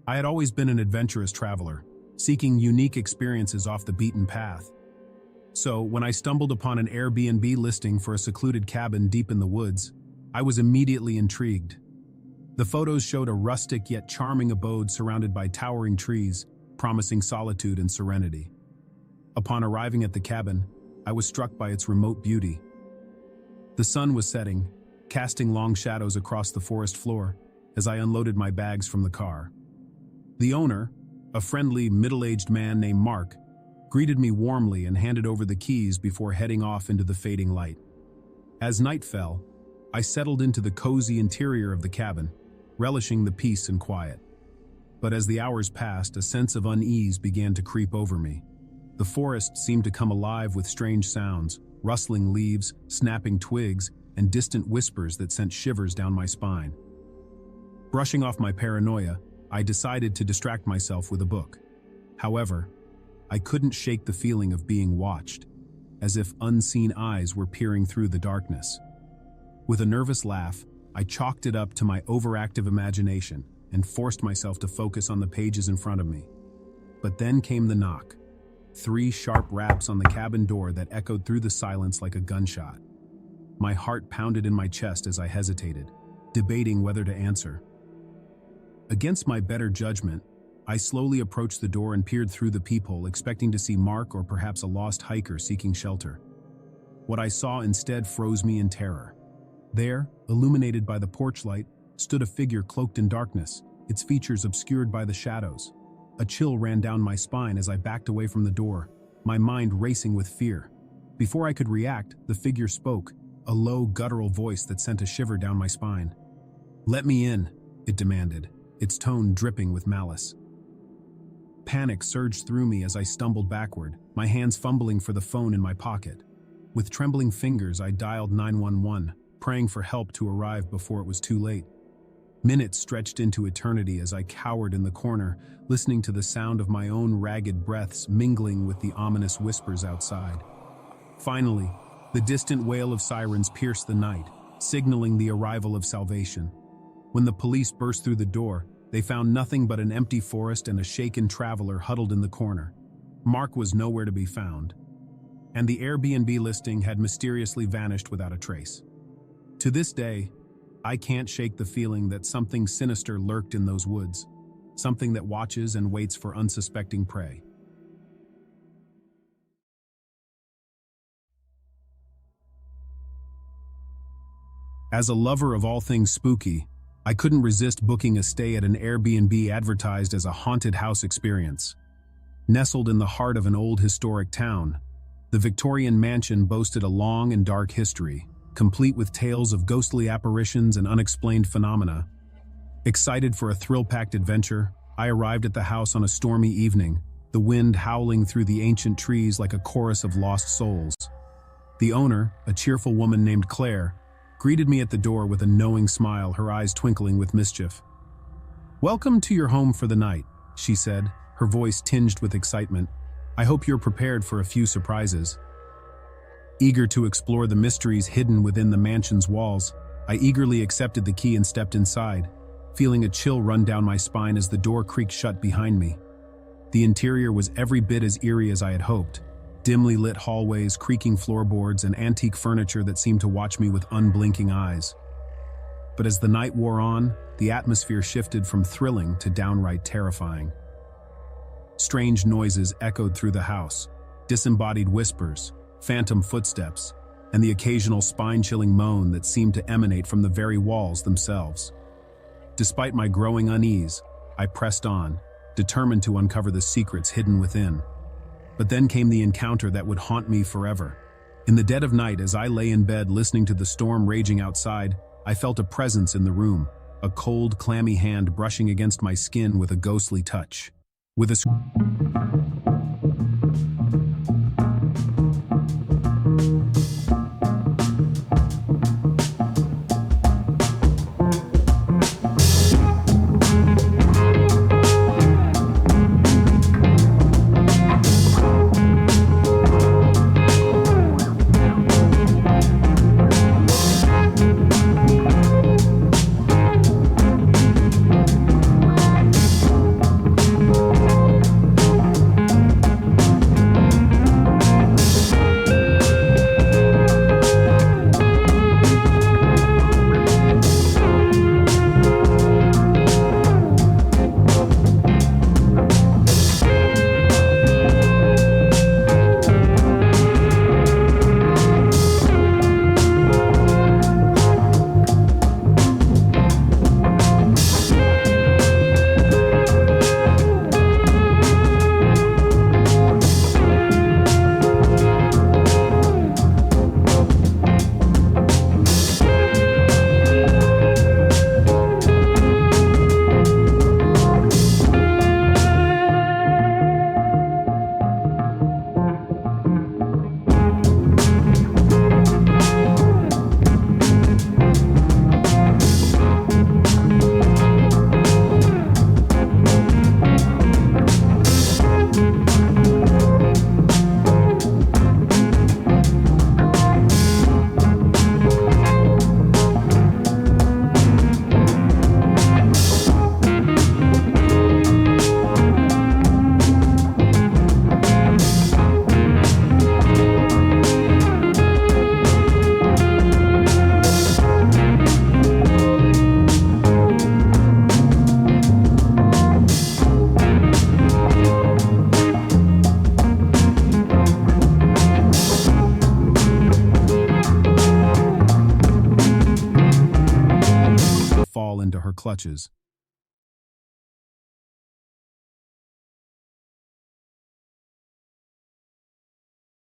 I had always been an adventurous traveler, seeking unique experiences off the beaten path. So, when I stumbled upon an Airbnb listing for a secluded cabin deep in the woods, I was immediately intrigued. The photos showed a rustic yet charming abode surrounded by towering trees, promising solitude and serenity. Upon arriving at the cabin, I was struck by its remote beauty. The sun was setting, casting long shadows across the forest floor as I unloaded my bags from the car. The owner, a friendly, middle-aged man named Mark, greeted me warmly and handed over the keys before heading off into the fading light. As night fell, I settled into the cozy interior of the cabin, relishing the peace and quiet. But as the hours passed, a sense of unease began to creep over me. The forest seemed to come alive with strange sounds, rustling leaves, snapping twigs, and distant whispers that sent shivers down my spine. Brushing off my paranoia, I decided to distract myself with a book. However, I couldn't shake the feeling of being watched, as if unseen eyes were peering through the darkness. With a nervous laugh, I chalked it up to my overactive imagination and forced myself to focus on the pages in front of me. But then came the knock. 3 sharp raps on the cabin door that echoed through the silence like a gunshot. My heart pounded in my chest as I hesitated, debating whether to answer. Against my better judgment, I slowly approached the door and peered through the peephole, expecting to see Mark or perhaps a lost hiker seeking shelter. What I saw instead froze me in terror. There, illuminated by the porch light, stood a figure cloaked in darkness, its features obscured by the shadows. A chill ran down my spine as I backed away from the door, my mind racing with fear. Before I could react, the figure spoke, a low, guttural voice that sent a shiver down my spine. "Let me in," it demanded, its tone dripping with malice. Panic surged through me as I stumbled backward, my hands fumbling for the phone in my pocket. With trembling fingers, I dialed 911, praying for help to arrive before it was too late. Minutes stretched into eternity as I cowered in the corner, listening to the sound of my own ragged breaths mingling with the ominous whispers outside. Finally, the distant wail of sirens pierced the night, signaling the arrival of salvation. When the police burst through the door, they found nothing but an empty forest and a shaken traveler huddled in the corner. Mark was nowhere to be found, and the Airbnb listing had mysteriously vanished without a trace. To this day, I can't shake the feeling that something sinister lurked in those woods, something that watches and waits for unsuspecting prey. As a lover of all things spooky, I couldn't resist booking a stay at an Airbnb advertised as a haunted house experience. Nestled in the heart of an old historic town, the Victorian mansion boasted a long and dark history, complete with tales of ghostly apparitions and unexplained phenomena. Excited for a thrill-packed adventure, I arrived at the house on a stormy evening, the wind howling through the ancient trees like a chorus of lost souls. The owner, a cheerful woman named Claire, greeted me at the door with a knowing smile, her eyes twinkling with mischief. "Welcome to your home for the night," she said, her voice tinged with excitement. "I hope you're prepared for a few surprises." Eager to explore the mysteries hidden within the mansion's walls, I eagerly accepted the key and stepped inside, feeling a chill run down my spine as the door creaked shut behind me. The interior was every bit as eerie as I had hoped. Dimly lit hallways, creaking floorboards, and antique furniture that seemed to watch me with unblinking eyes. But as the night wore on, the atmosphere shifted from thrilling to downright terrifying. Strange noises echoed through the house, disembodied whispers, phantom footsteps, and the occasional spine-chilling moan that seemed to emanate from the very walls themselves. Despite my growing unease, I pressed on, determined to uncover the secrets hidden within. But then came the encounter that would haunt me forever. In the dead of night, as I lay in bed listening to the storm raging outside, I felt a presence in the room, a cold, clammy hand brushing against my skin with a ghostly touch. With a her clutches.